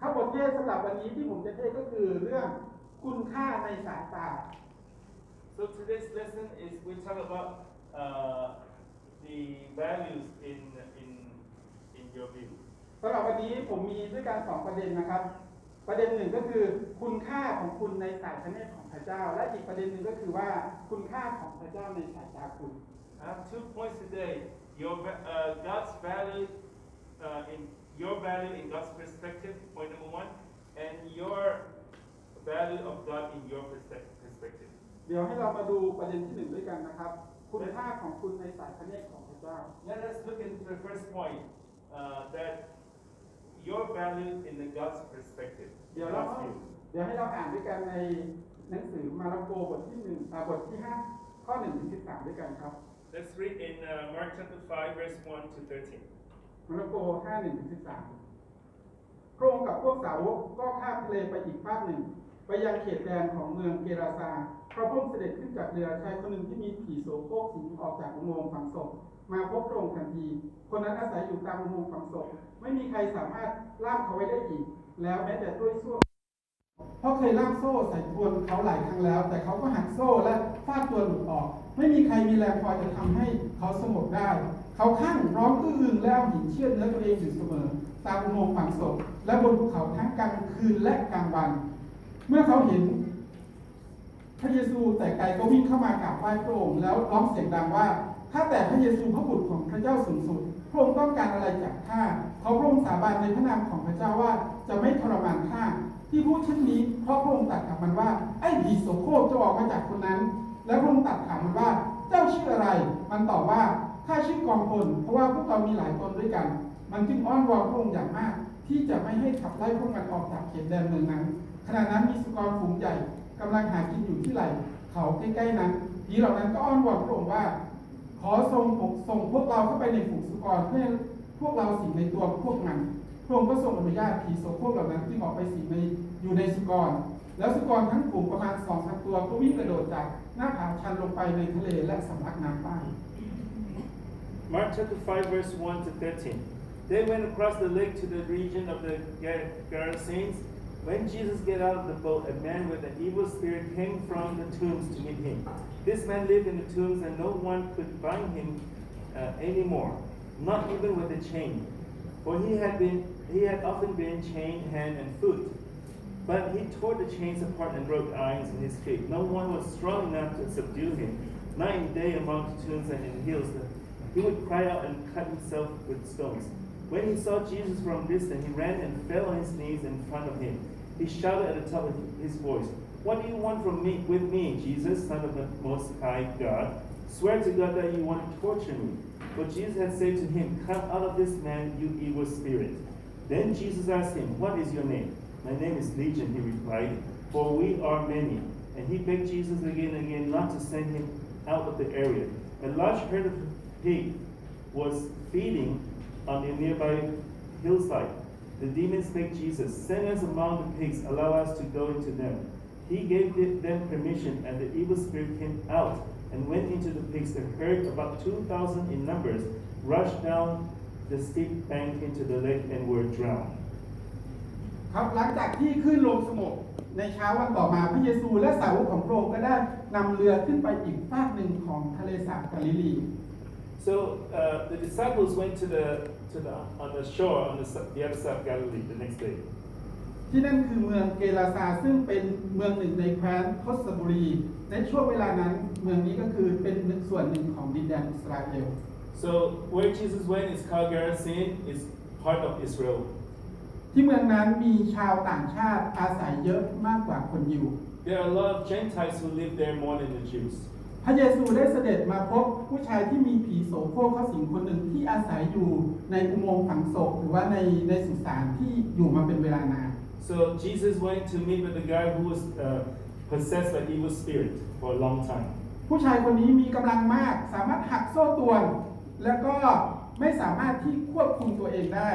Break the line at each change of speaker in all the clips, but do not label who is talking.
ครับบทเทศสำหรับวันนี้ที่ผมจะเทศก็คือเรื่องคุณค่าในสายตา
So today's lesson is we talk about the values in your view.
สำหรับวันนี้ผมมีด้วยกัน2ประเด็นนะครับ ประเด็นหนึ่งก็คือคุณค่าของคุณในสายพระเนตรของพระเจ้าและอีกประเด็นหนึ่งก็คือว่าคุณค่าของพระเจ้าในสายตาคุณ
I have 2 points today. God's value in your value in God's perspective, point number 1, and your value of God in your perspective.
เดี๋ยวให้เรามาดูประเด็นที่1ด้วยกันนะครับคุณค่าของคุณในสายพระเนตรของพระเจ้า
Let us look into the first point that your value in the God's perspective.
เดี๋ยวให้เราอ่านด้วยกันในหนังสือมาระโกบทที่1บทที่5ข้อ1ถึง13ด้วยกันครับ
Let's read in Mark chapter 5 verse 1 to 13.
มาระโก5 1ถึง13พระองค์กับพวกสาวกก็ข้ามทะเลไปอีกฝากหนึ่งไปยังเขตแดนของเมืองเกราซาพระองค์เสด็จขึ้นจากเรือชายคนหนึ่งที่มีผีโสโครกสิงออกจากอุโมงค์ฝังศพมาพบพระองค์ทันทีคนนั้นอาศัยอยู่ตามอุโมงค์ฝังศพไม่มีใครสามารถล่ามเขาไว้ได้อีกแล้วแม้แต่ด้วยโซ่เพราะเคยล่ามโซ่ใส่ตัวเขาหลายครั้งแล้วแต่เขาก็หักโซ่และฟาดตัวหลุดออกไม่มีใครมีแรงพอจะทำให้เขาสงบได้เขาคั่งร้องอื้อแล้วหินเชือดเนื้อตัวเองอยู่เสมอตามอุโมงค์ฝังศพและบนภูเขาทั้งกลางคืนและกลางวันเมื่อเขาเห็นพระเยซูแต่ไกลก็วิ่งเข้ามากราบไหว้พระองค์แล้วร้องเสียงดังว่าถ้าแต่พระเยซูพระบุตรของพระเจ้าสูงสุดพระองค์ต้องการอะไรจากข้าเขาพระองค์สาบานในพระนามของพระเจ้าว่าจะไม่ทรมานข้าที่พูดเช่นนี้เพราะพระองค์ตรัสกับมันว่าไอ้ผีโสโครกจะออกมาจากคนนั้นและพระองค์ตรัสถามมันว่าเจ้าชื่ออะไรมันตอบว่าข้าชื่อกองพลเพราะว่าพวกเรามีหลายตนด้วยกันมันจึงอ้อนวอนพระองค์อย่างมากที่จะไม่ให้ขับไล่พวกมันออกจากเขตแดนเมืองนั้นขณะนั้นมีสุกรฝูงใหญ่กำลังหากินอยู่ที่ไหล่เขาใกล้ๆนั้นผีเหล่านั้นก็อ้อนวอนพระองค์ว่าขอส่งพวกเราเข้าไปในฝูงสุกรเพื่อพวกเราสิงในตัวพวกมันพระองค์ก็ทรงอนุญาตผีโสโครกเหล่านั้นที่ออกไปสิงอยู่ในสุกรแล้วสุกรทั้งฝูงประมาณ 2,000 ตัวก็วิ่งกระโดดจากหน้าผาชันลงไปในทะเลและสำลักน้ำตาย
Mark chapter 5 verse 1 to 13. They went across the lake to the region of the Gerasenes. When Jesus got out of the boat, a man with an evil spirit came from the tombs to meet him. This man lived in the tombs, and no one could bind him anymore, not even with a chain, for he had often been chained hand and foot. But he tore the chains apart and broke irons in his feet. No one was strong enough to subdue him. Night and day among the tombs and in the hills, he would cry out and cut himself with stones. When he saw Jesus from a distance, he ran and fell on his knees in front of him. He shouted at the top of his voice, "What do you want with me, Jesus, Son of the Most High God? Swear to God that you want to torture me." But Jesus had said to him, "Come out of this man, you evil spirit." Then Jesus asked him, "What is your name?" "My name is Legion," he replied, "for we are many." And he begged Jesus again and again not to send him out of the area. A large herd of pigs was feeding on the nearby hillside. The demons begged Jesus, "Send us among the pigs, allow us to go into them." He gave them permission, and the evil spirit came out and went into the pigs. The herd, about 2,000 in numbers, rushed down the steep bank into the lake and were drowned.
ครับหลังจากที่ขึ้นลงสงบในเช้าวันต่อมาพระเยซูและสาวกของพระองค์ก็ได้นำเรือขึ้นไปอีกฝากหนึ่งของทะเลสาบกาลิลี
So the disciples went on the shore on the other side of Galilee the next day.
ที่นั่นคือเมืองเกราซาซึ่งเป็นเมืองหนึ่งในแคว้นทศบุรีในช่วงเวลานั้นเมืองนี้ก็คือเป็นส่วนหนึ่งของดินแดนอิสราเอล
So where Jesus went is called Gerasene, is part of Israel.
ที่เมืองนั้นมีชาวต่างชาติอาศัยเยอะมากกว่าคนยิว
There are a lot of Gentiles who live there more than the Jews.
พระเยซูได้เสด็จมาพบผู้ชายที่มีผีโสโครกเข้าสิงคนหนึ่งที่อาศัยอยู่ในอุโมงค์ฝังศพหรือว่าในสุสานที่อยู่มาเป็นเวลานาน
So Jesus went to meet with the guy who was possessed by evil spirit for a long time.
ผู้ชายคนนี้มีกำลังมากสามารถหักโซ่ตรวนแล้วก็ไม่สามารถที่ควบคุมตัวเองได้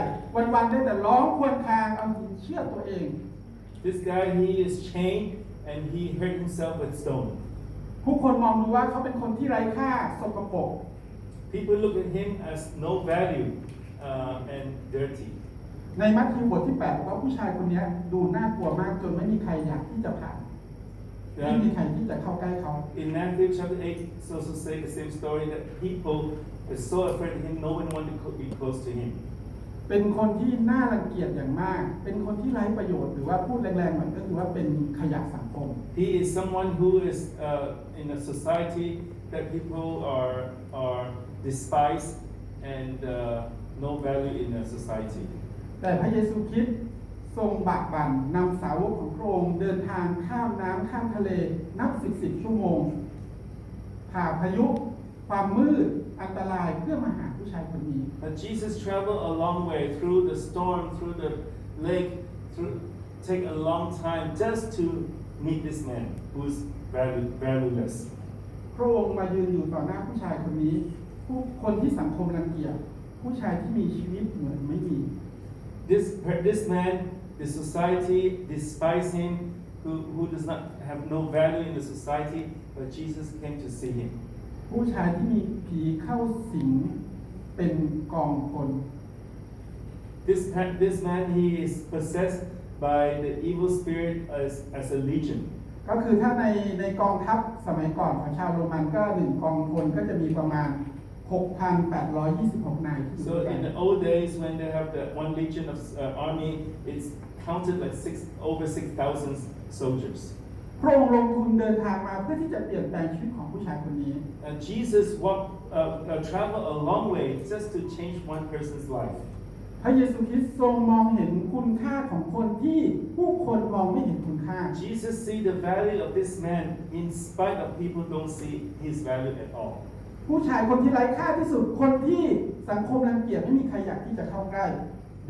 วันๆได้แต่ร้องครวญครางเอาหินเชือดตัวเอง
This guy, he is chained and he hurt himself with stone.
ผู้คนมองดูว่าเขาเป็นคนที่ไร้ค่าสกปรก
People look at him as no value and dirty.
ในมัทธิวบทที่8บอกว่าผู้ชายคนนี้ดูน่ากลัวมากจนไม่มีใครอยากที่จะผ่านไม่มีใครที่จะเข้าใกล้เขา
In Matthew chapter 8, it's also say the same story that people are so afraid of him, no one wanted to be close to him.
เป็นคนที่น่ารังเกียจอย่างมากเป็นคนที่ไร้ประโยชน์หรือว่าพูดแรงๆหน่อยก็คือว่าเป็นขยะสังคม
He is someone who is in a society that people are despised and no value in a society.
แต่พระเยซูคริสต์ทรงบากบั่นนำสาวกของพระองค์เดินทางข้ามน้ำข้ามทะเลนับ10 ชั่วโมงผ่าพายุความมืดอันตรายเพื่อมาหาผู้ชายคนนี้
But Jesus traveled a long way through the storm, through the lake, take a long time just to meet this man who's valueless.
พระองค์มายืนอยู่ต่อหน้าผู้ชายคนนี้ผู้คนที่สังคมรังเกียจผู้ชายที่มีชีวิตเหมือนไม่มี
This man, the society despise him, who does not have no value in the society, but Jesus came to see him.
ผู้ชายที่มีผีเข้าสิงเป็นกองคน
This man, he is possessed by the evil spirit as a legion.
ก็คือถ้าในกองทัพสมัยก่อนของชาวโรมันก็1กองพลก็จะมีประมาณ 6,826 นาย
So in the old days when they have the one legion of army, it's counted like over 6,000 soldiers.
พระองค์ลงทุนเดินทางมาเพื่อที่จะเปลี่ยนแปลงชีวิตของผู้ชายคนนี้
And Jesus traveled a long way just to change one person's life.
พระเยซูคริสต์ทรงมองเห็นคุณค่าของคนที่ผู้คนมองไม่เห็นคุณค่า
Jesus see the value of this man in spite of people don't see his value at all.
ผู้ชายคนที่ไร้ค่าที่สุดคนที่สังคมรังเกียจไม่มีใครอยากที่จะเข้าใกล้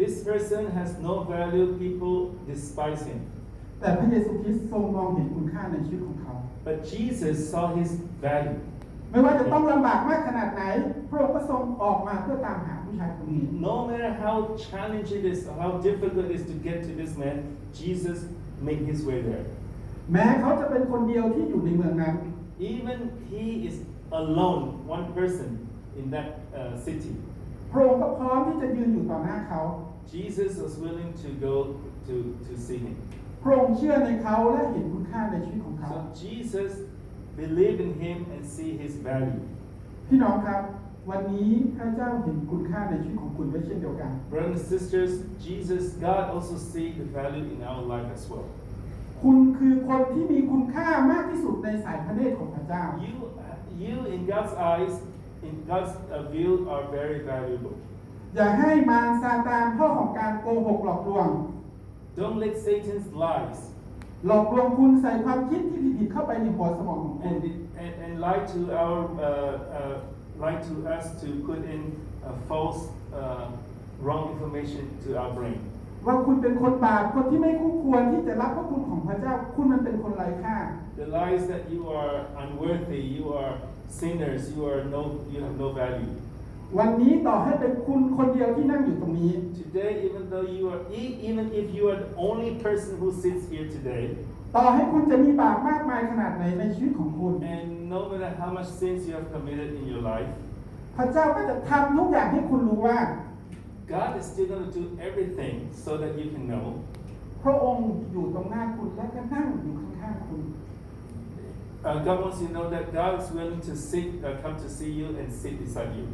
This person has no value, people despise him.
แต่พระเยซูคริสต์ทรงมองเห็นคุณค่าในชีวิตของเขา
But Jesus saw his value.
ไม่ว่าจะต้องลำบากมากขนาดไหนพระองค์ก็ทรงออกมาเพื่อตามหาผู้ชายคนนี้
No matter how challenging it is, how difficult it is to get to this man, Jesus made his way there.
แม้เขาจะเป็นคนเดียวที่อยู่ในเมืองนั้น
Even he is alone, one person in that city.
พระองค์ก็พร้อมที่จะยืนอยู่ต่อหน้าเขา
Jesus was willing to go to see him.
พระองค์เชื่อในเขาและเห็นคุณค่าในชีวิตของเขา
So Jesus believed in him and see his value.
พี่น้องครับวันนี้พระเจ้าเห็นคุณค่าในชีวิตของคุณไว้เช่นเดียวกัน
Brothers and sisters, God also see the value in our life as well.
คุณคือคนที่มีคุณค่ามากที่สุดในสายพระเนตรของพระเจ้า
You in God's eyes, in God's view, are very valuable.
อย่าให้มารซาตานพ่อของการโกหกหลอกลวง
Don't let Satan's lies
หลอกลวงคุณใส่ความคิดที่ผิดๆเข้าไปในหัวสมองของคุณ
and lie to us to put in false, wrong information to our brain.
ว่าคุณเป็นคนบาปคนที่ไม่คู่ควรที่จะรับพระคุณของพระเจ้าคุณมันเป็นคนไร้ค่า
The lies that you are unworthy, you are sinners, you have no value.
วันนี้ต่อให้เป็นคุณคนเดียวที่นั่งอยู่ตรงนี้
Today, even if you are the only person who sits here today,
ต่อให้คุณจะมีบาปมากมายขนาดไหนในชีวิตของคุณ
and no matter how much sins you have committed in your life,
พระเจ้าก็จะทำทุกอย่างให้คุณรู้ว่า
God is still going to do everything so that you can know.
พระองค์อยู่ตรงหน้าคุณและก็นั่งอยู่ข้างๆคุณ
God wants you to know that God is willing to come to see you and sit beside you.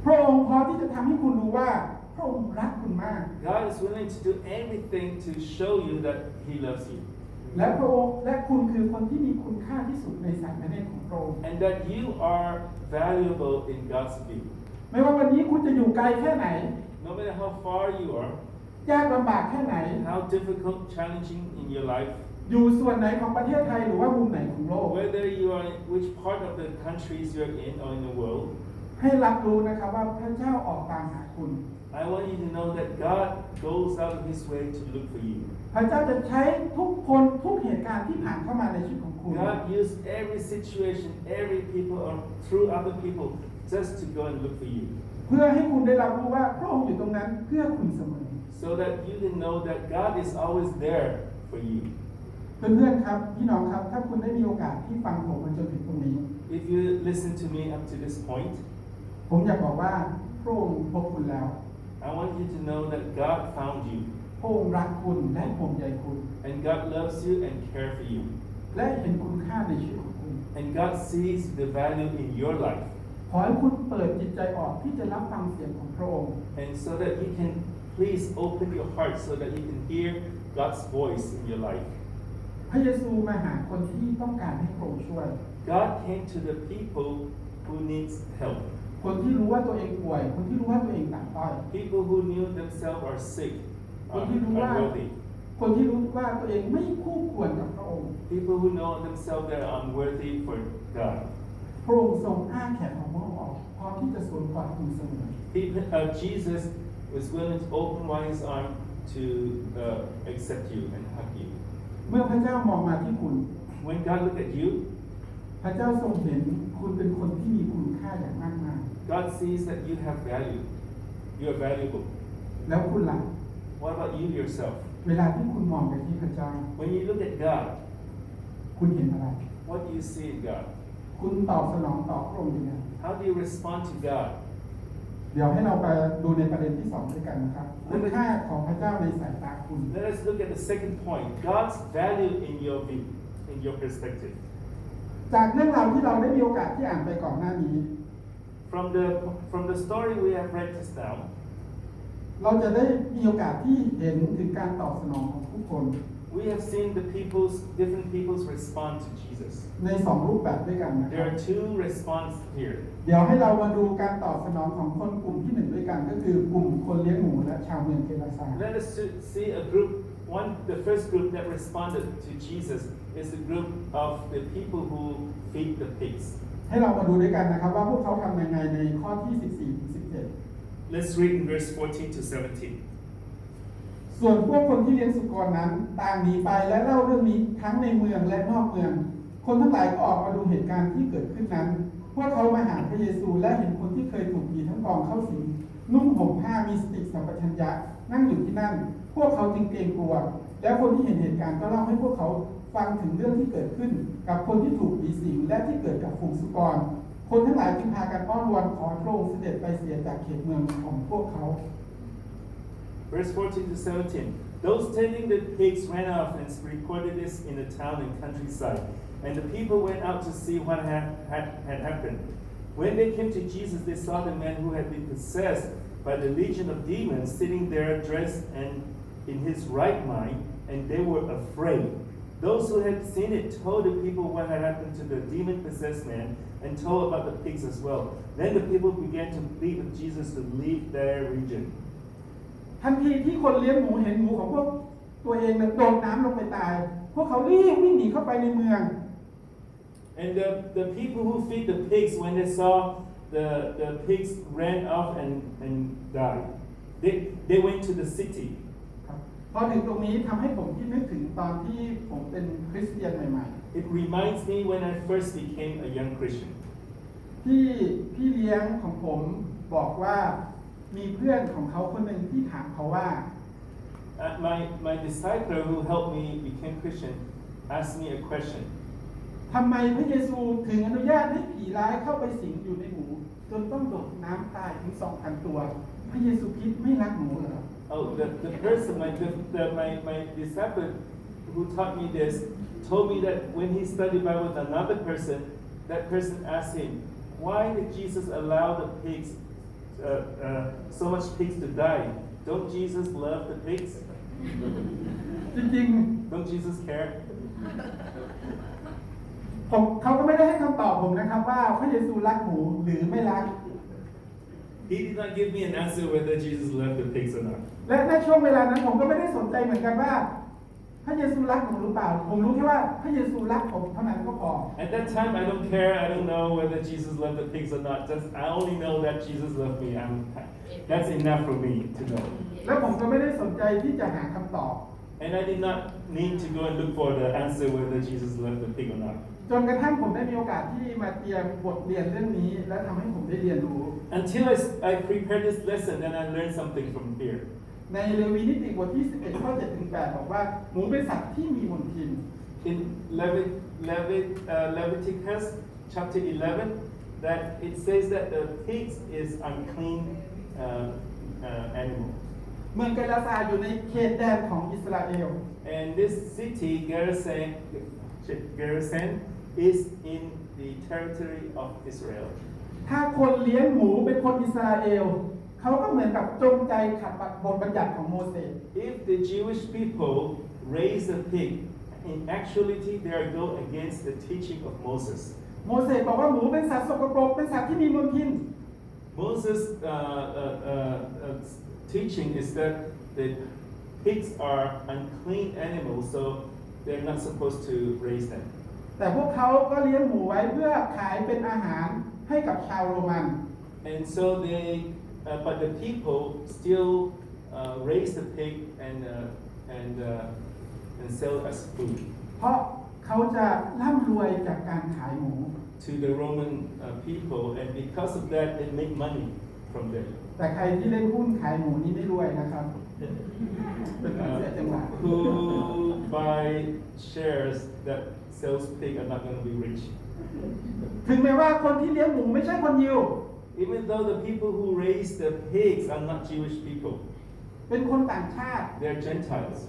พระองค์พร้อมที่จะทำให้คุณรู้ว่าพระองค์รักคุณมาก
God is willing to do everything to show you that He loves you.
และพระองค์และคุณคือคนที่มีคุณค่าที่สุดในสายพระเนตรของพระองค์
And that you are valuable in God's view.
ไม่ว่าวันนี้คุณจะอยู่ไกลแค่ไหน
No matter how far you are,
ยากลำบากแค่ไหน
how difficult, challenging in your life,
อยู่ส่วนไหนของประเทศไทยหรือว่ามุมไหนของโลก
whether you are in which part of the countries you are in or in the world,
ให้รับรู้นะครับว่าพระเจ้าออกตามหาคุณ
I want you to know that God goes out of His way to look for you.
พระเจ้าจะใช้ทุกคนทุกเหตุการณ์ที่ผ่านเข้ามาในชีวิตของคุณ
God used every situation, every people, or through other people, just to go and look for you.
เพื่อให้คุณได้รับรู้ว่าพระองค์อยู่ตรงนั้นเพื่อคุณเสมอ
So that you can know that God is always there for you.
เพื่อนๆครับพี่น้องครับถ้าคุณได้มีโอกาสที่ฟังผมมาจนถึงตรงนี้
If you listen to me up to this point,
ผมอยากบอกว่าพระองค์พบคุณแล้ว
I want you to know that God found you
พระองค์รักคุณและห่วงใยคุณ
and God loves you and cares for you.
และเห็นคุณค่าในชีวิตของคุณ
And God sees the value in your life.
ขอให้คุณเปิดจิตใจออกที่จะรับฟังเสียงของพระองค์
And so that you can please open your heart so that you can hear God's voice in your life.
พระเยซูมาหาคนที่ต้องการให้พระองค์ช่วย
God came to the people who needs help.
คนที่รู้ว่าตัวเองป่วย คนที่รู้ว่าตัวเองต่ำต้อย
People who knew themselves are sick,
คนที่รู้ว่า
unworthy.
คนที่รู้ว่าตัวเองไม่คู่ควรกับพระองค์
People who know themselves that are unworthy for God.
พระองค์ทรงอ้าแขนของพระองค์ออกพร้อมที่จะสวนกอดคุณเสมอ
Jesus was willing to open wide his arm to accept you and hug you.
เมื่อพระเจ้ามองมาที่คุณ
When God looked at you,
พระเจ้าทรงเห็นคุณเป็นคนที่มีคุณค่าอย่างมากมาย
God sees that you have value. You are valuable.
แล้วคุณล่ะ
What about you yourself?
เวลาที่คุณมองไปที่พระเจ้า
When you look at God,
คุณเห็นอะไร
what do you see in God?
คุณตอบสนองต่อพระองค์ยังไง
How do you respond to God?
เดี๋ยวให้เราไปดูในประเด็นที่สองด้วยกันนะครับคุณค่าของพระเจ้าในสายตาคุณ
Let us look at the second point. God's value in your view, in your perspective.
จากเรื่องราวที่เราได้มีโอกาสที่อ่านไปก่อนหน้านี้
From the story we have read just now,
เราจะได้มีโอกาสที่เห็นถึงการตอบสนองของผู้คน
we have seen different people's response to Jesus.
ในสองรูปแบบด้วยกันนะค
There
รับ
are two responses here.
เดี๋ยวให้เรามาดูการตอบสนองของคนกลุ่มที่หนึ่งด้วยกัน ก็คือกลุ่มคนเลี้ยงหมูและชาวเมืองเกราซา
Let us see a group. The first group that responded to Jesus is the group of the people who feed the pigs.
ให้เรามาดูด้วยกันนะครับว่าพวกเขาทำยังไงในข้อที่14ถึง17
Let's read in verse 14 to 17.
ส่วนพวกคนที่เลี้ยงสุกรนั้นต่างหนีไปและเล่าเรื่องนี้ทั้งในเมืองและนอกเมือง คนทั้งหลายก็ออกมาดูเหตุการณ์ที่เกิดขึ้นนั้น พวกเขามาหาพระเยซูและเห็นคนที่เคยถูกผีทั้งกองเข้าสิงนุ่งห่มผ้ามีสติสัมปชัญญะนั่งอยู่ที่นั่น พวกเขาจึงเกรงกลัว และคนที่เห็นเหตุการณ์ก็เล่าให้พวกเขาฟังถึงเรื่องที่เกิดขึ้น กับคนที่ถูกผีสิงและที่เกิดกับฝูงสุกร คนทั้งหลายจึงพากันอ้อนวอนขอพระองค์เสด็จไปเสียจากเขตเมืองของพวกเขา
Verse 14 to 17. Those tending the pigs ran off and reported this in the town and countryside. And the people went out to see what had happened. When they came to Jesus, they saw the man who had been possessed by the legion of demons sitting there dressed and in his right mind, and they were afraid. Those who had seen it told the people what had happened to the demon-possessed man and told about the pigs as well. Then the people began to plead with Jesus to leave their region.
ทันทีที่คนเลี้ยงหมูเห็นหมูของพวกตัวเองโดนน้ำลงไปตาย พวกเขารีบวิ่งหนีเข้าไปในเมือง
And the people who feed the pigs, when they saw the pigs ran off and died, they went to the city.
พอถึงตรงนี้ทำให้ผมคิดนึกถึงตอนที่ผมเป็นคริสเตียนใหม่
It reminds me when I first became a young Christian.
ๆที่พี่เลี้ยงของผมบอกว่ามีเพื่อนของเขาคนหนึ่งที่ถามเขาว่า
My disciple who helped me become Christian asked me a question.
ทำไมพระเยซูถึงอนุญาตให้ผีร้ายเข้าไปสิงอยู่ในหมูจนต้องโดดน้ำตายถึง 2,000 ตัว พระเยซูคริสต์ไม่รักหมูเหรอ
Oh, the person, my disciple who taught me this, told me that when he studied Bible with another person, that person asked him, why did Jesus allow the pigs, so much pigs to die? Don't Jesus love the pigs?
จริง
Don't Jesus care?
ๆเขาก็ไม่ได้ให้คำตอบผมนะครับว่าพระเยซูรักหมูหรือไม่รัก
He did not give me an answer whether Jesus loved the pigs or not.
และในช่วงเวลานั้นผมก็ไม่ได้สนใจเหมือนกันว่าพระเยซูรักผมหรือเปล่า ผมรู้แค่ว่าพระเยซูรักผมเท่านั้นก็พอ
At that time, I don't care. I don't know whether Jesus loved the pigs or not. I only know that Jesus loved me. That's enough for me to know.
และผมก็ไม่ได้สนใจที่จะหาคำตอบ
And I did not need to go and look for the answer whether Jesus loved the pig or not.
จนกระทั่งผมได้มีโอกาสที่มาเตรียมบทเรียนเรื่องนี้และทำให้ผมได้เรียนรู้
Until I prepared this lesson, then I learned something from here.
ในเลวีนิติบทที่11ข้อ7ถึง8บอกว่าหมูเป็นสัตว์ที่มีมลทิน
In Leviticus chapter 11, that it says that the pigs is unclean animal.
เมืองเกราซาอยู่ในเขตแดนของอิสราเอล
And this city, Gerasene, is in the territory of Israel.
ถ้าคนเลี้ยงหมูเป็นคนอิสราเอลเขาก็เหมือนกับจงใจขัดบทบัญญัติของโมเสส
If the Jewish people raise a pig, in actuality they are go against the teaching of Moses.
โมเสสบอกว่าหมูเป็นสัตว์สกปรกเป็นสัตว์ที่มีมลทิน
Moses' teaching is that the pigs are unclean animals, so they're not supposed to raise them.
แต่พวกเขาก็เลี้ยงหมูไว้เพื่อขายเป็นอาหารให้กับชาวโรมัน
And so but the people still raise the pig and sell as food
เพราะเขาจะร่ำรวยจากการขายหมู
to the Roman people, and because of that, they make money from them.
แต่ใครที่เล่นหุ้นขายหมูนี่ไม่รวยนะครับเป็นการเสียจังหวะ
Who buy shares that sells pig are not going to be rich.
ถึงแม้ว่าคนที่เลี้ยงหมูไม่ใช่คนยิว
Even though the people who raise the pigs are not Jewish people,
เป็นคนต่างชาติ
they're Gentiles.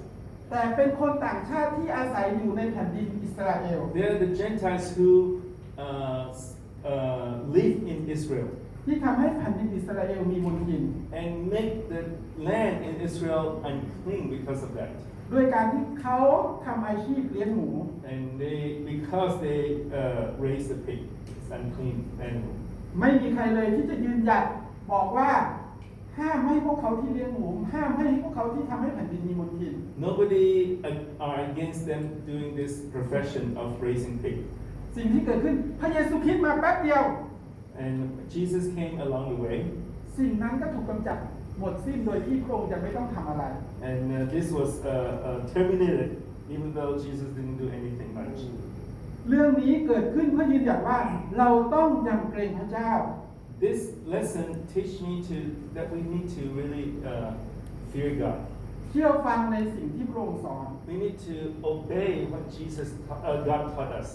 แต่เป็นคนต่างชาติที่อาศัยอยู่ในแผ่นดินอิสราเอล
They're the Gentiles who live in Israel
ที่ทำให้แผ่นดินอิสราเอลมีมลทิน
and make the land in Israel unclean because of that.
ด้วยการที่เขาทำอาชีพเลี้ยงหมู
And because they raise the pig, it's unclean animal.
ไม่มีใครเลยที่จะยืนหยัดบอกว่าห้ามให้พวกเขาที่เลี้ยงหมูห้ามให้พวกเขาที่ทำให้แผ่นดินมีมลทิน
Nobody are against them doing this profession of raising pig.
สิ่งที่เกิดขึ้นพระเยซูคริสต์มาแป๊บเดียว
And Jesus came along the way,
สิ่งนั้นก็ถูกกำจัดหมดสิ้นโดยที่พระองค์จะไม่ต้องทำอะไร
and this was terminated, even though Jesus didn't do anything much.
เรื่องนี้เกิดขึ้นเพื่อยืนหยัดว่าเราต้องยำเกรงพระเจ้า
This lesson teach me that we need to really fear God.
เชื่อฟังในสิ่งที่พระองค์สอน
We need to obey what God taught us.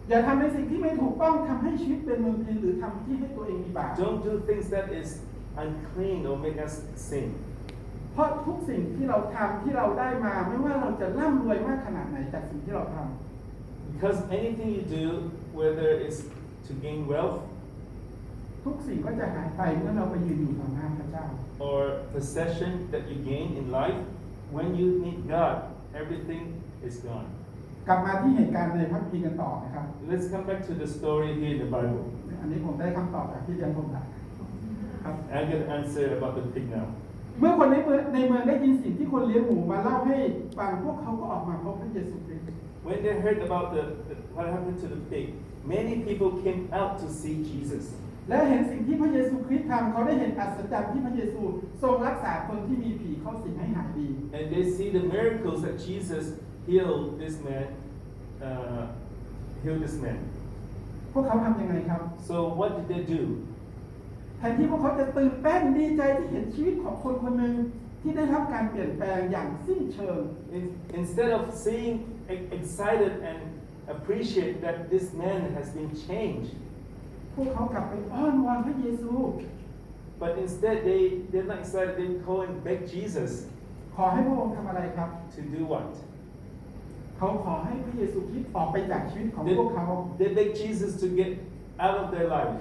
อย่าทำในสิ่งที่ไม่ถูกต้องทำให้ชีวิตเป็นมลทินหรือทำที่ให้ตัวเองมีบาป
Don't do things that is unclean or make us sin.
เพราะทุกสิ่งที่เราทำที่เราได้มาไม่ว่าเราจะร่ำรวยมากขนาดไหนจากสิ่งที่เราทำ
Because anything you do, whether it's to gain wealth
ทุกสิ่งก็จะหายไปเมื่อเราไปยืนอยู่ต่อหน้าพระเจ้า
or possession that you gain in life, when you meet God, everything is gone.
กลับมาที่เหตุการณ์ในพระคัมภีร์กันต่อนะครับ
Let's come back to the story here in the Bible.
อันนี้ผมได้คำตอบจากที่เรียนผมละครับ
I get an answer about the pig now.
เมื่อคนในเมืองได้ยินสิ่งที่คนเลี้ยงหมูมาเล่าให้ฟังพวกเขาก็ออกมาพบพระเยซูคริสต์
When they heard about what happened to the pig, many people came out to see Jesus.
และเห็นสิ่งที่พระเยซูคริสต์ทำเขาได้เห็นอัศจรรย์ที่พระเยซูทรงรักษาคนที่มีผีเข้าสิงให้หายดี
And they see the miracles that Jesus healed this man.
พวกเขาทำยังไงครับ
So what did they do?
แทนที่พวกเขาจะตื่นเต้นดีใจที่เห็นชีวิตของคนคนหนึ่งที่ได้รับการเปลี่ยนแปลงอย่างสิ้นเชิง
Instead of seeing excited and appreciate that this man has been changed,
พวกเขากลับไปอ้อนวอนพระเยซู
but instead they're not excited. They go and beg Jesus
ขอให้พระองค์ทำอะไรครับ
to do what?
เขาขอให้พระเยซูคริสต์ออกไปจากชีวิตของพวกเขา
They beg Jesus to get out of their life,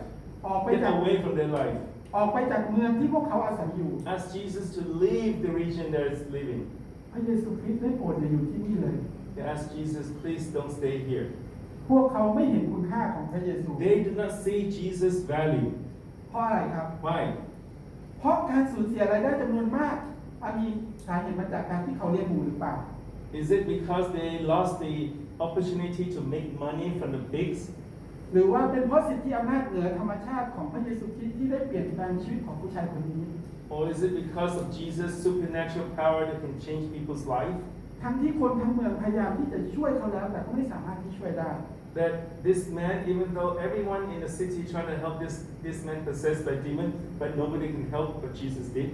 ออกไป
get
จาก
away from their life.
ออกไปจากเมืองที่พวกเขาอาศัยอยู่
Ask Jesus to leave the region they're living.
พระเยซูคริสต์ได้โปรดอย่าอยู่ที่นี่เลย
They ask Jesus, please don't stay here.
พวกเขาไม่เห็นคุณค่าของพระเยซู
They do not see Jesus' value.
เพราะอะไรครับ
Why?
เพราะการสูญเสียรายได้จำนวนมากมีสาเหตุมาจากการที่เขาเลี้ยงหมูหรือเปล่า
Is it because they lost the opportunity to make money from the pigs?
หรือว่าเป็นเพราะสิทธิอำนาจเหนือธรรมชาติของพระเยซูคริสต์ที่ได้เปลี่ยนแปลงชีวิตของผู้ชายคนนี้
Or is it because of Jesus' supernatural power that can change people's life?
ทั้งที่คนทั้งเมืองพยายามที่จะช่วยเขาแล้วแต่ก็ไม่สามารถที่ช่วยได้
That this man, even though everyone in the city trying to help this man possessed by demon, but nobody can help, but Jesus did?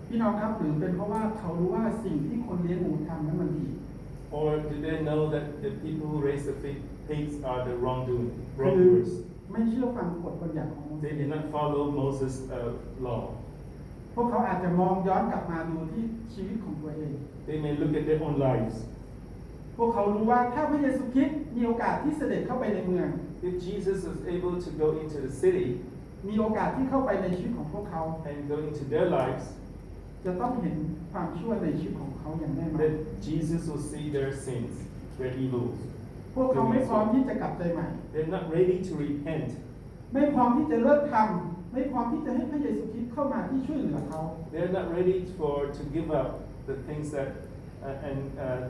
พี่น้องครับหรือเป็นเพราะว่าเขารู้ว่าสิ่งที่คนเลี้ยงหมูทำนั้นมันผิด
Or do they know that the people who raise the pigs are the wrongdoers?
ไม่เชื่อฟังกฎบัญญัติของโมเส
They
ส
did not follow Moses' law.
พ วกเขาอาจจะมองย้อนกลับมาดูที่ชีวิตของตัวเอง
They may look at their own lives.
พวกเขารู้ว่าถ้าพระเยซูคริสต์มีโอกาสที่เสด็จเข้าไปในเมือง
If Jesus was able to go into the city
มีโอกาสที่เข้าไปในชีวิตของพวกเขา
and go into their lives,
จะต้องเห็นความชั่วในชีวิตของเขาอย่างแน่นอน
then Jesus will see their sins, their evils.
พวกเขาไม่พร้อมที่จะกลับใจใหม่
They're not ready to repent.
ไม่พร้อมที่จะเลิกทำไม่พร้อมที่จะให้พระเยซูคริสต์เข้ามาที่ช่วยเหลือเขา
They're not ready to give up the things that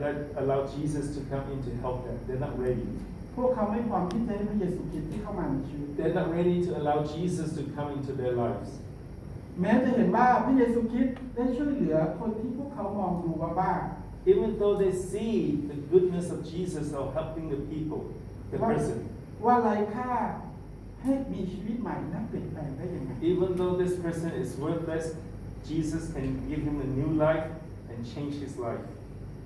that allow Jesus to come in to help them. They're not ready.
พวกเขาไม่พร้อมที่จะให้พระเยซูคริสต์ที่เข้ามาในชีวิต
They're not ready to allow Jesus to come into their lives.
แม้จะเห็นว่าพระเยซูคริสต์ได้ช่วยเหลือคนที่พวกเขามองดูว่าบ้า
Even though they see the goodness of Jesus of helping the people, the person.
ว่าไร้ค่าให้มีชีวิตใหม่และเปลี่ยนแปลงได้ยังไง
Even though this person is worthless, Jesus can give him a new life and change his life.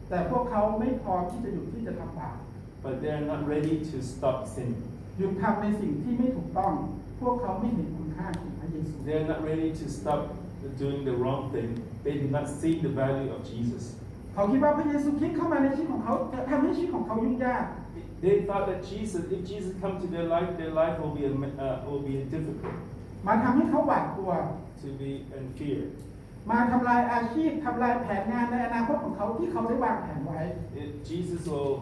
แต่พวกเขาไม่พร้อมที่จะหยุดที่จะทำบาป
But they are not ready to stop sinning.
หยุดทำในสิ่งที่ไม่ถูกต้อง พวกเขาไม่เห็นคุณค่าของพระเยซู
They are not ready to stop doing the wrong thing. They do not see the value of Jesus.
เขาคิดว่าพระเยซูคริสต์เข้ามาในชีวิตของเขาจะทำให้ชีวิตของเขายุ่งยาก
They thought that if Jesus comes to their life will be difficult.
มาทำให้เขาหวาดกลัว
To be in fear.
มาทำลายอาชีพทำลายแผนงานในอนาคตของเขาที่เขาได้วางแผนไว้
Jesus will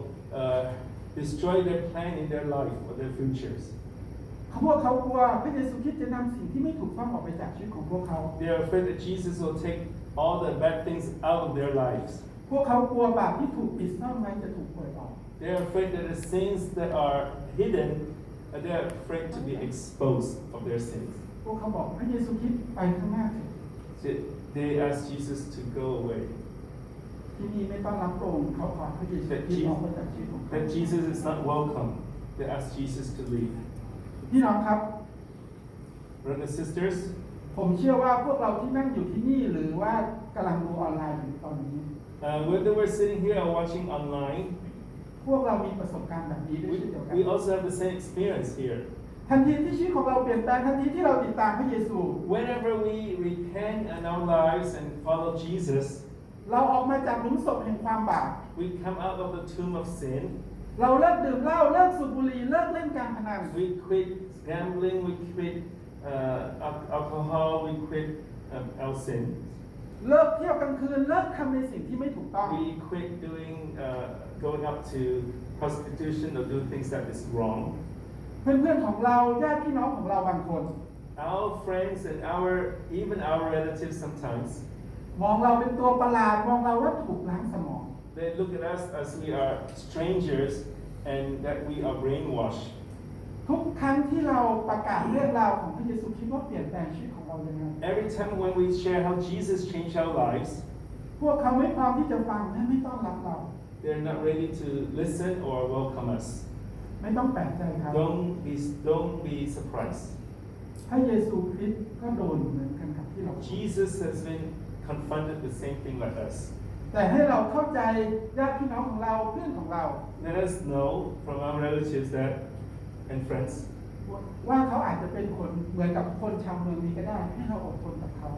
destroy their plan in their life or their futures.
พวกเขากลัวพระเยซูคริสต์จะนำสิ่งที่ไม่ถูกต้องออกไปจากชีวิตของพวกเขา
They are afraid that Jesus will take all the bad things out of their lives.
พวกเขากลัวบาปที่ถูกปิดซ่อนไว้จะถูกเปิดออก
They are afraid that the sins that are hidden, they are afraid to be exposed of their sins.
พวกเขาบอกพระเยซูคริสต์ไปข้างหน้าเถิด
So they ask Jesus to go away.
ที่นี่ไม่ต้อนรับพระองค์เขาขอพระเยซูคริสต์ออกไปจากชีวิตของเขา
That Jesus is not welcome. They ask Jesus to leave.
พี่น้องครับ
Brothers and sisters,
ผมเชื่อว่าพวกเราที่นั่งอยู่ที่นี่หรือว่ากำลังดูออนไลน์อยู่ตอนนี้
whether we're sitting here or watching online,
พวกเรามีประสบการณ์แบบนี้ด้วยเช่นเดียวกัน
we also have the same experience here.
ทันทีที่ชีวิตของเราเปลี่ยนแปลงทันทีที่เราติดตามพระเยซู
Whenever we repent in our lives and follow Jesus,
เราออกมาจากหลุมศพแห่งความบาป
we come out of the tomb of sin.
เราเลิกดื่มเหล้าเลิกสูบบุหรี่เลิกเล่นการพนัน
We quit gambling. We quit alcohol. We quit our sin.
เลิกเที่ยวกลางคืนเลิกทำในสิ่งที่ไม่ถูกต้อง
We quit going up to prostitution or do things that is wrong.
เพื่อนๆของเราญาติพี่น้องของเราบางคน
Our friends and even our relatives sometimes,
มองเราเป็นตัวประหลาดมองเราว่าถูกล้างสมอง
they look at us as we are strangers and that we are brainwashed.
ทุกครั้งที่เราประกาศเรื่องราวของพระเยซูคริสต์ว่าเปลี่ยนแปลงชีวิตของเรายังไง
Every time when we share how Jesus changed our lives,
พวกเขาไม่พร้อมที่จะฟังและไม่ต้อนรับเรา
they're not ready to listen or welcome us.
ไม่ต้องแปลกใจครับ
Don't be surprised.
พระเยซูคริสต์ก็โดนเหมือนกันกับที่เรา
Jesus has been confronted with the same thing like us.
แต่ให้เราเข้าใจญาติพี่น้องของเราเพื่อนของเรา
Let us know from our relatives and friends
ว่าเขาอาจจะเป็นคนเหมือนกับคนชาวเมืองนี้ก็ได้ให้เราอดทนกับเขา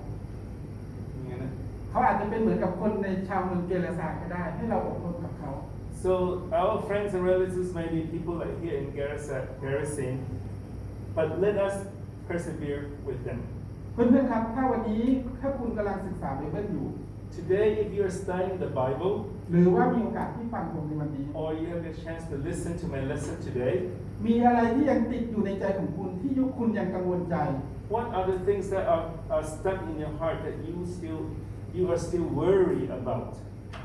เขาอาจจะเป็นเหมือนกับคนในชาวเมืองเกเรซาก็ได้ให้เราอดทนกับเขา
So our friends and relatives may be people like here in Garrison, but let us persevere with them.
เพื่อนๆครับถ้าวันนี้ถ้าคุณกำลังศึกษาไบเบิลอยู่
Today, if you are studying the Bible,
หรือว่ามีโอกาสที่ฟังผมในวันนี้
or you have the chance to listen to my lesson today,
มีอะไรที่ยังติดอยู่ในใจของคุณที่ยุคคุณยังกังวลใจ
what are the things that are stuck in your heart that you are still worried about?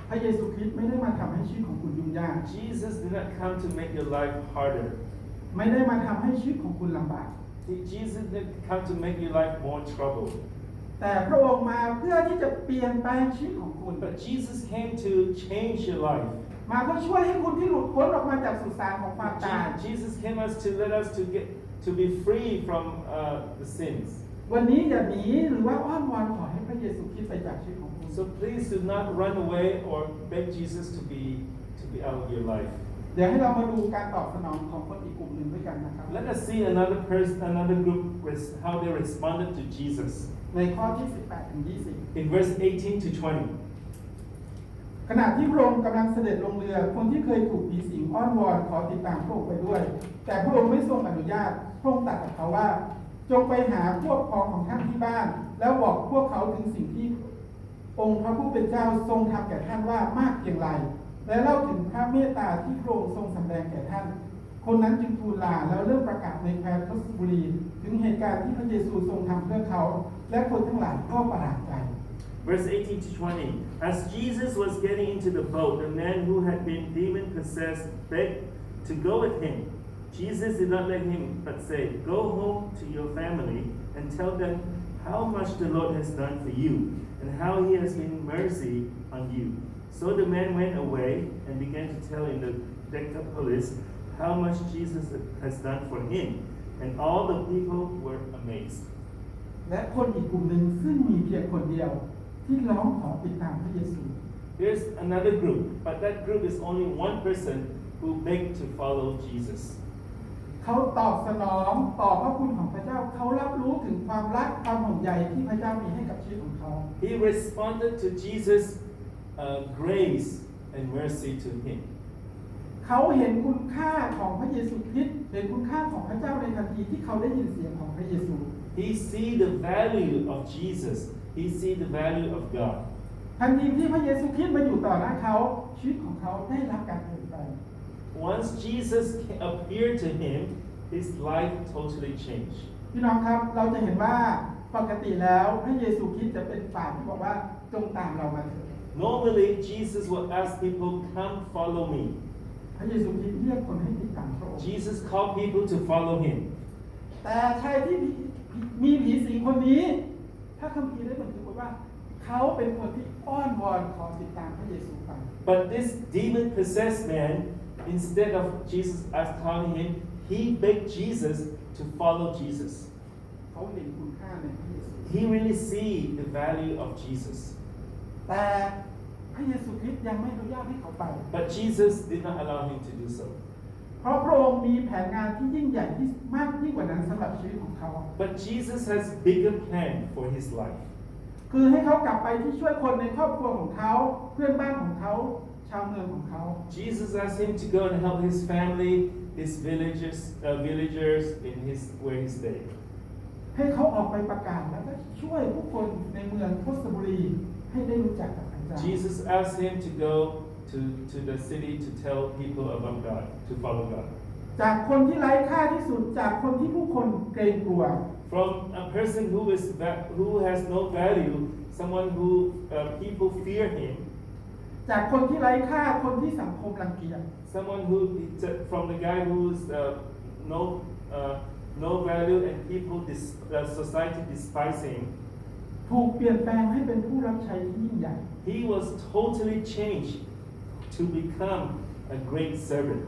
พระเยซูคริสต์ไม่ได้มาทำให้ชีวิตของคุณยุ่งยาก
Jesus did not come to make your life harder.
ไม่ได้มาทำให้ชีวิตของคุณลำบาก
Jesus didn't come to make your life more trouble.
แต่พระองค์มาเพื่อที่จะเปลี่ยนแปลงชีวิตของคุณ
But Jesus came to change your life.
มาเพื่อช่วยให้คุณที่หลุดพ้นออกมาจากสุสานของความตาย
Jesus came to let us to be free from the sins.
วันนี้อย่าหนีหรือว่าอ้อนวอนขอให้พระเยซูคริสต์ไปจากชีวิตของคุณ
So please do not run away or beg Jesus to be out of your life.
เดี๋ยวให้เรามาดูการตอบสนองของคนอีกกลุ่มหนึ่งด้วยกันนะครับ
Let us see another person, another group, how they responded to Jesus.
ในข้อที่ 18 ถึง 20
In verse 18 to 20.
ขณะที่พระองค์กำลังเสด็จลงเรือคนที่เคยถูกผีสิงอ้อนวอนขอติดตามพระองค์ไปด้วยแต่พระองค์ไม่ทรงอนุญาตพระองค์ตรัสกับเขาว่าจงไปหาพวกพ้องของท่านที่บ้านแล้วบอกพวกเขาถึงสิ่งที่องค์พระผู้เป็นเจ้าทรงทำแก่ท่านว่ามากเพียงไรและเล่าถึงพระเมตตาที่พระองค์ทรงสำแดงแก่ท่านคนนั้นจึงทูลลาแล้วเริ่มประกาศในแคว้นทศบุรีถึงเหตุการณ์ที่พระเยซูทรงทำเพื่อเขาและคนทั้งหลายก็ประหลาดใจ
Verse 18 to 20. As Jesus was getting into the boat, the man who had been demon-possessed begged to go with him. Jesus did not let him, but said, "Go home to your family and tell them how much the Lord has done for you and how he has been mercy on you." So the man went away and began to tell in the Decapolis how much Jesus has done for him, and all the people were amazed.
และคนอีกกลุ่มหนึ่งซึ่งมีเพียงคนเดียวที่ร้องขอติดตามพระเยซู
Here's another group, but that group is only one person who begged to follow Jesus.
เขาตอบสนองต่อพระคุณของพระเจ้าเขารับรู้ถึงความรักความห่วงใยที่พระเจ้ามีให้กับชีวิตของเขา
He responded to Jesus' grace and mercy to him.
เขาเห็นคุณค่าของพระเยซูคริสต์เห็นคุณค่าของพระเจ้าในทันทีที่เขาได้ยินเสียงของพระเยซู
He see the value of Jesus. He see the value of God.
ทันทีที่พระเยซูคริสต์มาอยู่ต่อหน้าเขาชีวิตของเขาได้รับการเปลี่ยนแปลง
Once Jesus appeared to him, his life totally changed.
พี่น้องครับเราจะเห็นว่าปกติแล้วพระเยซูคริสต์จะเป็นฝ่ายที่บอกว่าจงตามเรามาเถิด
Normally, Jesus will ask people, "Come, follow me."
พระเยซูคริสต์เรียกคนให้ติดตามพระองค์
Jesus called people to follow him.
แต่ชายที่มีผีสิงคนนี้ถ้าคัมภีร์ได้บันทึกไว้ว่าเขาเป็นคนที่อ้อนวอนขอติดตามพระเยซูไป
But this demon-possessed man, instead of Jesus calling him, he begged Jesus to follow Jesus.
เขาเห็นคุณค่าในพระเยซู
He really see the value of Jesus.
แต่พระเยซูคริสต์ยังไม่อนุญาตให้เขาไป
But Jesus did not allow him to do so.
เพราะพระองค์มีแผนงานที่ยิ่งใหญ่ที่มากยิ่งกว่านั้นสำหรับชีวิตของเขา
But Jesus has bigger plan for his life.
คือให้เขากลับไปที่ช่วยคนในครอบครัวของเขาเพื่อนบ้านของเขาชาวเมืองของเขา
Jesus asked him to go and help his family, his villagers in where he stayed.
ให้เขาออกไปประกาศแล้วก็ช่วยผู้คนในเมืองทศบุรีให้ได้รู้จักกับพระเจ้า
Jesus asked him to go to the city to tell people about God, to follow God.
จากคนที่ไร้ค่าที่สุดจากคนที่ผู้คนเกรงกลัว
From a person who has no value, someone who people fear him,
จากคนที่ไร้ค่าคนที่สังคมรังเกียจ
someone who from the guy who's no value and people society despising.
ถูกเปลี่ยนแปลงให้เป็นผู้รับใช้ที่ยิ่งใหญ่
He was totally changed to become a great servant.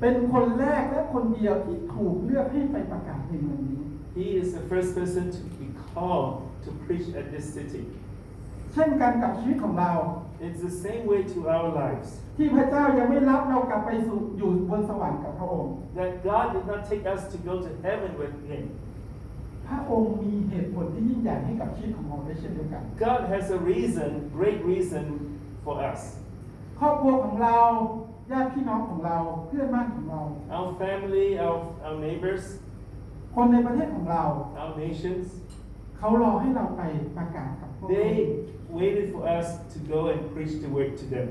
เป็นคนแรกและคนเดียวที่ถูกเลือกให้ไปประกาศในเมืองนี้
He is the first person to be called to preach at this city.
เช่นกันกับชีวิตของเรา
It's the same way to our lives.
ที่พระเจ้ายังไม่รับเรากลับไปสู่อยู่บนสวรรค์กับพระองค์
That God did not take us to go to heaven with Him.
พระองค์มีเหตุผลที่ยิ่งใหญ่ให้กับชีวิตของเราได้เช่นเดียวกัน
God has a reason, great reason for us.
ครอบครัวของเราญาติพี่น้องของเราเพื่อนบ้านของเรา
Our family, our neighbors,
คนในประเทศของเรา
our nations,
เขารอให้เราไปประกาศกับพวกเขา
they waited for us to go and preach the word to them.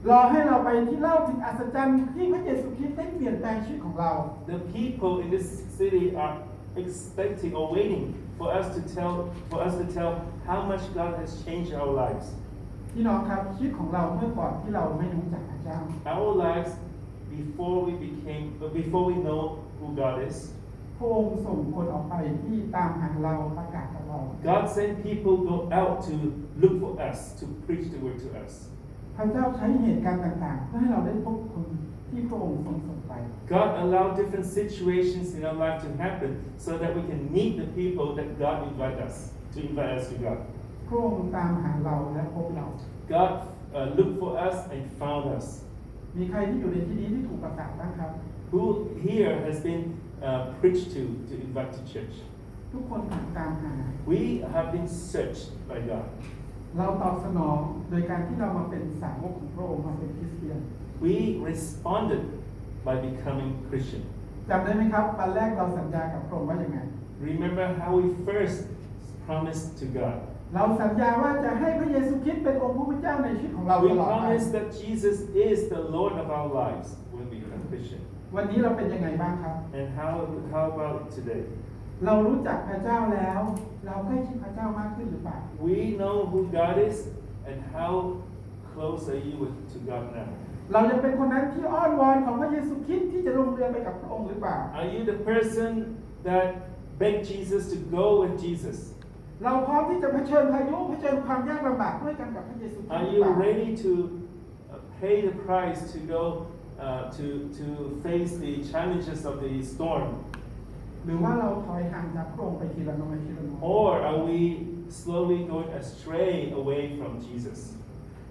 รอให้เราไปที่เล่าถึงอัศจรรย์ที่พระเยซูคริสต์ได้เปลี่ยนแปลงชีวิตของเรา
The people in this city are expecting or waiting for us to tell how much God has changed our lives.
พี่น้องครับชีวิตของเราเมื่อก่อนที่เราไม่รู้จักพระเจ้า
Our lives before we know who God is.
พระองค์ส่งคนออกไปที่ตามหาเราประกาศกับเรา
God sent people go out to look for us, to preach the word to us.
พระเจ้าใช้เหตุการณ์ต่างๆเพื่อให้เราได้พบคนที่พระองค์ทรงส่งไป
God allowed different situations in our life to happen so that we can meet the people that God invite us to God.
พระองค์ตามหาเราและพบเรา
God looked for us and found us.
มีใครที่อยู่ในที่นี้ที่ถูกประกาศบ้างครับ
Who here has been preached to invite to church?
ทุกคนถูกตามหา
We have been searched by God.
เราตอบสนองโดยการที่เรามาเป็นสาวกของพระองค์มาเป็นคริสเตียน
We responded by becoming Christian.
จำได้ไหมครับวันแรกเราสัญญากับพระองค์ว่าอย่างไง
Remember how we first promised to God.
เราสัญญาว่าจะให้พระเยซูคริสต์เป็นองค์พระเจ้าในชีวิตของเรา
We
ตลอดไป
promised that Jesus is the Lord of our lives when we become Christian.
วันนี้เราเป็นยังไงบ้างครับ
And how about today?
เรารู้จักพระเจ้าแล้ว เราใกล้ชิดพระเจ้ามากขึ้นหรือเปล่า
We know who God is and how close are you to God now?
เรายังเป็นคนนั้นที่อ้อนวอนของพระเยซูคริสต์ที่จะลงเรือไปกับพระองค์หรือเปล่า
Are you the person that begged Jesus to go with Jesus?
เราพร้อมที่จะเผชิญพายุเผชิญความยากลำบากด้วยกันกับพระเยซูคริสต์
Are
หรือ
you
เปล่า
ready to pay the price to go to face the challenges of the storm?
หรือว่าเราถอยห่างจากพระองค์ไปทีละน้อยทีละน้อย
Or are we slowly going astray away from Jesus?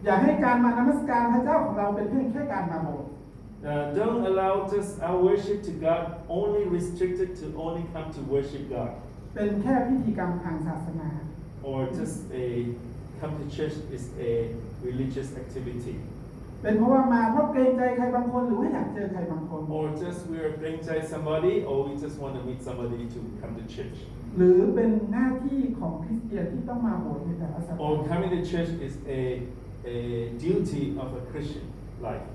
อย่าให้การมานมัสการพระเจ้าของเราเป็นเพียงแค่การมาโบสถ์
Don't allow just our worship to God only restricted to only come to worship God.
เป็นแค่พิธีกรรมทางศาสนา
Or just come to church is a religious activity.
เป็นเพราะว่ามาเพราะเกรงใจใครบางคนหรือว่าอยากเจอใครบางคน
Or just we are praying to somebody, or we just want to meet somebody to come to church.
หรือเป็นหน้าที่ของคริสเตียนที่ต้องมาโบสถ์ในแต่ละสัปดา
Or
ห์
coming to church is a duty of a Christian life.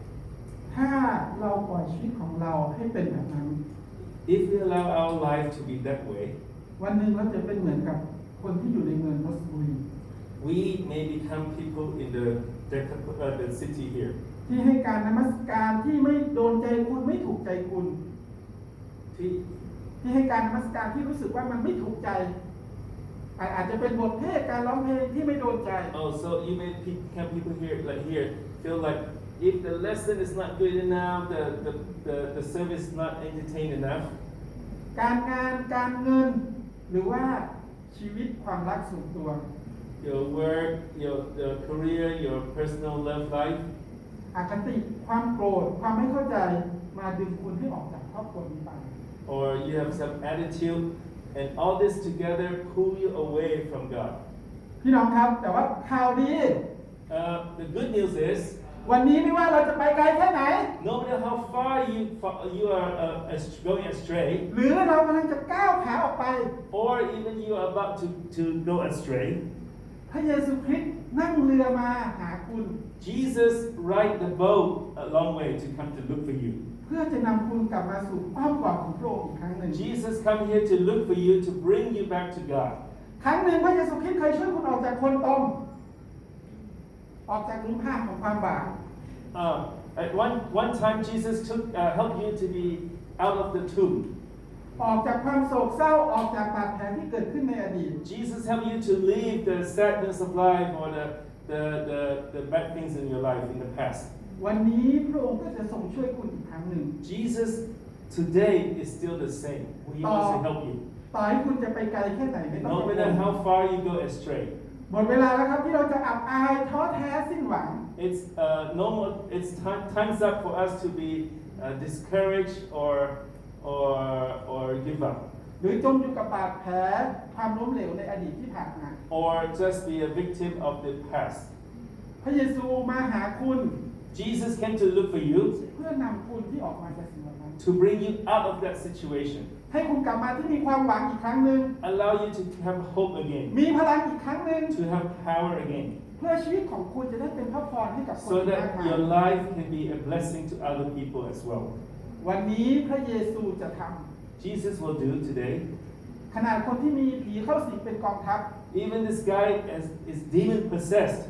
ถ้าเราปล่อยชีวิตของเราให้เป็นแบบนั้น
If we allow our life to be that way,
วันหนึ่งเราจะเป็นเหมือนกับคนที่อยู่ในเมืองรสบุรี
we may become people in the city here.
ที่ให้การนมัสการที่ไม่โดนใจคุณไม่ถูกใจคุณ ที่ให้การนมัสการที่รู้สึกว่ามันไม่ถูกใจอาจจะเป็นบทเทศน์การร้องเพลงที่ไม่โดนใจ
Oh, so you may become people here feel like if the lesson is not good enough, the service is not entertaining enough.
การงานการเงินหรือว่าชีวิตความรักส่วนตัว
Your work, your career, your personal love life.
อคติความโกรธความไม่เข้าใจมาดึงคุณให้ออกจากครอบครัวนี้ไป
Or you have some attitude, and all this together pull you away from God.
พี่น้องครับแต่ว่าข่าวดี
The good news is,
วันนี้ไม่ว่าเราจะไปไกลแค่ไหน
no matter how far you are going astray,
หรือเรากำลังจะก้าวขาออกไป
or even you are about to go astray,
พระเยซูคริสต์นั่งเรือมาหาคุณ
Jesus ride the boat a long way to come to look for you.
เพื่อจะนำคุณกลับมาสู่อ้อมกอดของพระองค์อีกครั้งหนึ่ง
Jesus come here to look for you, to bring you back to God.
ครั้งหนึ่งพระเยซูคริสต์เคยช่วยคุณออกจากคนตมออกจากหลุมพรางของความบาป
At one time, Jesus helped you to be out of the tomb.
ออกจากความโศกเศร้าออกจากบาดแผลที่เกิดขึ้นในอดีต
Jesus helped you to leave the sadness of life or the bad things in your life in the past.
วันนี้พระองค์ก็จะทรงช่วยคุณอีกครั้งหนึ่ง
Jesus today is still the same. He wants to help you.
ต่อให้คุณจะไปไกลแค่ไหนไม่ต้อง
No
กังว
matter
ล
how far you go astray.
หมดเวลาแล้วครับที่เราจะอับอายท้อแท้สิ้นหวัง
It's normal. It's time's up for us to be discouraged or give up.
หรือจมอยู่กับบาดแผลความล้มเหลวในอดีตที่ผ่านมา
Or just be a victim of the past.
พระเยซูมาหาคุณ
Jesus came to look for you
เพื่อนำคุณที่ออกมาจากสิ่งเหล่านั้น
to bring you out of that situation.
ให้คุณกลับมาที่มีความหวังอีกครั้งหนึ่ง
Allow you to have hope again.
มีพลังอีกครั้งหนึ่ง
To have power again.
เพื่อชีวิตของคุณจะได้เป็นพระพรให้กับคน
So
มาก
that
มาย
your life can be a blessing to other people as well.
วันนี้พระเยซูจะท
Jesus will do today.
ำขนาดคนที่มีผีเข้าสิงเป็นกองทัพ
Even this guy is demon possessed.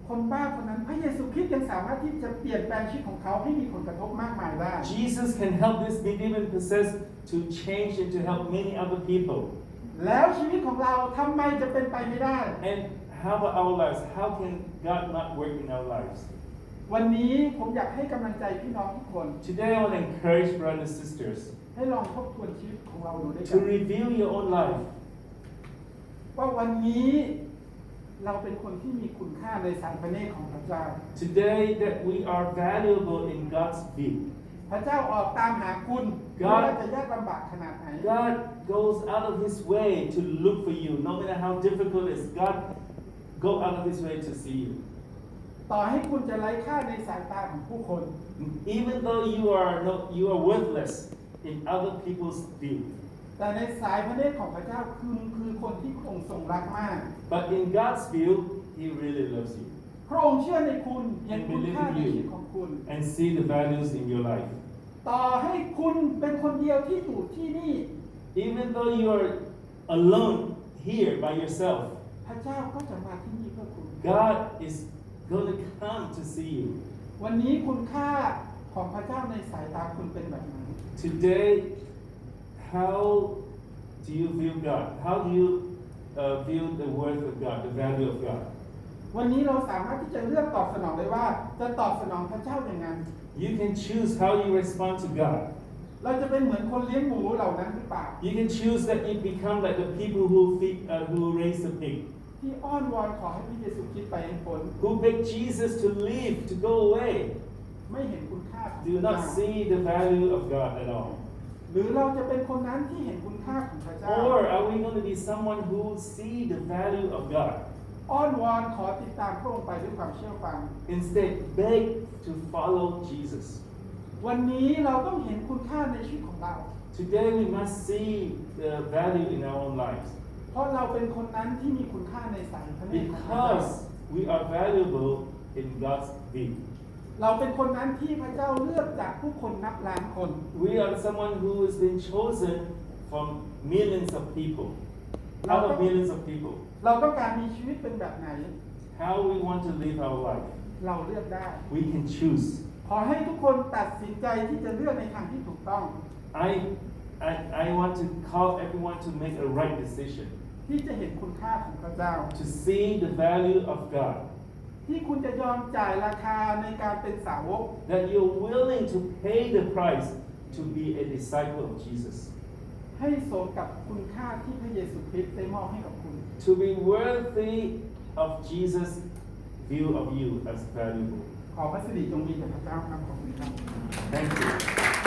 คนบ้าคนนั้นพระเยซูคริสต์ยังสามารถที่จะเปลี่ยนแปลงชีวิตของเขาให้มีผลกระทบมากมายได้
Jesus can help this demon possessed to change and to help many other people.
แล้วชีวิตของเราทำไมจะเป็นไปไม่ได้
And how about our lives? How can God not work in our lives?
วันนี้ผมอยากให้กำลังใจพี่น้องทุกคน
Today I want to encourage brothers and sisters
ให้ลองทบทวนชีวิตของเราดูด้วยกั
to
น
review your own life.
ว่าวันนี้ เราเป็นคนที่มีคุณค่าในสายพระเนตรของพระเจ้า
Today that we are valuable in God's view.
พระเจ้าออกตามหาคุณไม่ว่าจะยากลำบากขนาดไหน
God goes out of His way to look for you. No matter how difficult it is, God go out of His way to see you.
ต่อให้คุณจะไร้ค่าในสายตาของผู้คน
Even though you are worthless in other people's view.
แต่ในสายพระเนตรของพระเจ้าคือคนที่พระองค์ทรงรักมาก
But in God's view, He really loves you
พระองค์เชื่อในคุณเห็น
and
คุณ
believe
ค่า
in
ในชีวิต
you
ของคุณ
and see the values in your life.
ต่อให้คุณเป็นคนเดียวที่อยู่ที่นี่
Even though you are alone here by yourself,
พระเจ้าก็จะมาที่นี่เพื่อคุณ
God is going to come to see you.
วันนี้คุณค่าของพระเจ้าในสายตาคุณเป็นแบบไหน
Today, how do you view God? How do you view the worth of God, the value of God?
วันนี้เราสามารถที่จะเลือกตอบสนองได้ว่าจะตอบสนองพระเจ้าอย่างไง
You can choose how you respond to God.
เราจะเป็นเหมือนคนเลี้ยงหมูเหล่านั้นหรือเปล่า
You can choose that you become like the people who raise the pig,
ที่อ้อนวอนขอให้พระเยซูคริสต์ไปให้พ้น
who beg Jesus to leave, to go away.
ไม่เห็นคุณค่าของพ
Do
ระเจ้า
not see the value of God at all.
หรือเราจะเป็นคนนั้นที่เห็นคุณค่าของพระเจ้า
Or are we going to be someone who see the value of God?
อ้อนวอนขอติดตามพระองค์ไปด้วยความเชื่อฟัง
Instead, beg to follow Jesus.
วันนี้เราต้องเห็นคุณค่าในชีวิตของเรา
Today we must see the value in our own lives.
เพราะเราเป็นคนนั้นที่มีคุณค่าในสายพระเนตรของพระเจ้า
Because we are valuable in God's view.
เราเป็นคนนั้นที่พระเจ้าเลือกจากผู้คนนับล้านคน
We are someone who has been chosen from millions of people. Out of millions of people.
เราต้องการมีชีวิตเป็นแบบไหน
How we want to live our life.
เราเลือกได้
We can choose.
ขอให้ทุกคนตัดสินใจที่จะเลือกในทางที่ถูกต้อง
I want to call everyone to make a right decision.
ที่จะเห็นคุณค่าของพระเจ้า
To see the value of God.
ที่คุณจะยอมจ่ายราคาในการเป็นสาวก
That you're willing to pay the price to be a disciple of Jesus.
ให้สมกับคุณค่าที่พระเยซูคริสต์ได้มอบให้กับคุณ
To be worthy of Jesus' view of you as valuable.
ขอพระสิริจงมีแด่พระเจ้าครับขอบคุณครับ
Thank you.